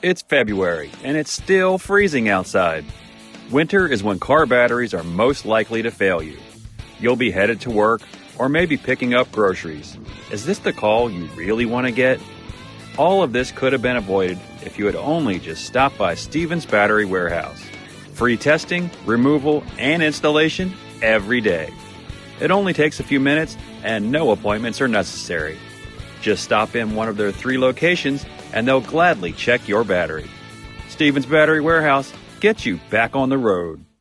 It's February, and it's still freezing outside. Winter is when car batteries are most likely to fail you. You'll be headed to work, or maybe picking up groceries. Is this the call you really want to get? All of this could have been avoided if you had only just stopped by Stevens Battery Warehouse. Free testing, removal, and installation every day. It only takes a few minutes, and no appointments are necessary. Just stop in one of their 3 locations, and they'll gladly check your battery. Stevens Battery Warehouse gets you back on the road.